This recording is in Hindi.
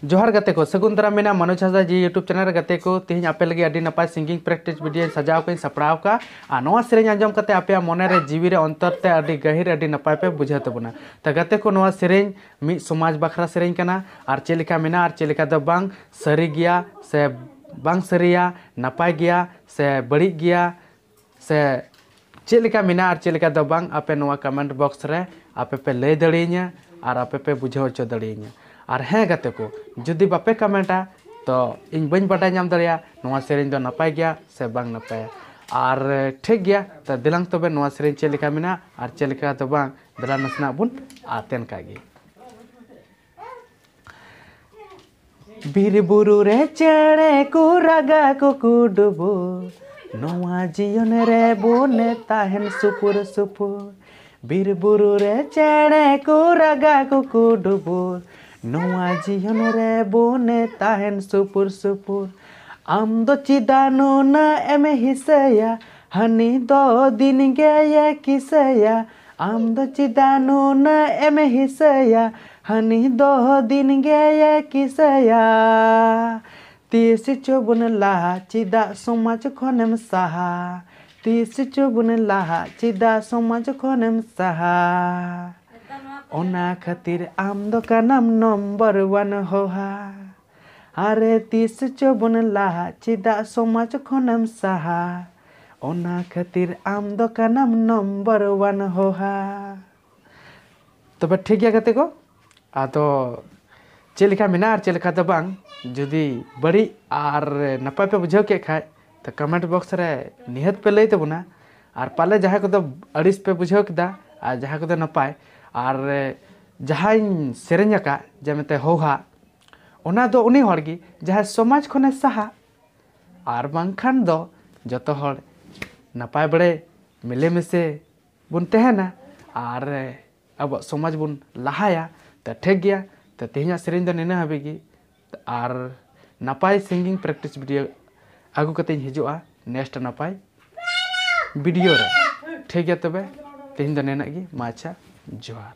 जोहार गाते को सगुन दाराम मेना मनोज हांसदा जी यूट्यूब चैनल रे गाते को तेज आपे लगे अडी नपाय सिंगिंग प्रैक्टिस वीडियो सजाव के सपड़ाव का आ नवा सेरेंज आंजम कते आपे मोने रे जीवी रे अंतर ते अडी गहिर अडी नपाय पे बुझा तबना त गाते को नवा सेरेंज मी समाज बखरा सेरेंज कना आर चेलिका मेना आर चेलिका द बांग सरी गया से बांग सरिया नपाय गया से बड़ी गया से चेलिका मेना आर चेलिका द बांग आपे नवा कमेंट बॉक्स रे आपे पे लय दड़ियኛ आर आपे पे बुझाव च दड़ियኛ और हें गाते को जुदी बापे कमेंटा तो इन बन बाडा नाम दड़िया नवा सेरेंज दो नपाय गया से बांग नपाय और ठीक गया तो दिलांग तबे नवा सेरेंज चेलिका मेना और चेलिका तो बांग दला नसना बुन आतेन कागे बीर बुरु रे चेड़े को रागा को कुडबो नवा जीवन रे बोने ताहेन सुपुर सुपुर बीर बुरु रे चेड़े को रागा को कुडबो नवा जीवन रे बोने ताहेन सुपुर सुपुर आम दो चिदानो ना एमे हिसया हनी दो दिन गया किसया आम दो चिदानो ना एमे हिसया हनी दो दिन गया किसया तीस चौबन लाहा चिदा समाज खनेम साहा तीस चौबन लाहा चिदा समाज खनेम साहा ओना खातिर आम दो का नाम नंबर 1 होहा अरे तीस चौबन लाहा चिदा समाज खनेम साहा ओना खातिर आम दो का नाम नंबर 1 होहा तबे ठीक गया गाते को आतो चेलिका मेना और चेलिका तो बांग जुदी बड़ी और नपाय पे बुझाव के खाय तो कमेंट बॉक्स रे निहत पे लई तबना और पाले जहाँ को तो अड़िस पे बुझाव केदा और जहाँ को तो नपाय और जहाँ सेरेंज का जमते होहा ओना दो उनी हड़गी जहाँ समाज खने साहा और बांखान दो जतो हड़ नपाय बड़े मिले मिसे बुन तहना और अब समाज बुन लहाया तो ठीक गया तो तेहना सेरेंज दो नेना हबेगी और नपाय सिंगिंग प्रैक्टिस वीडियो आगू कते हिजुआ नेक्स्ट नपाय वीडियो रे ठीक गया तबे तेहन दो नेना गी मा अच्छा जोहार।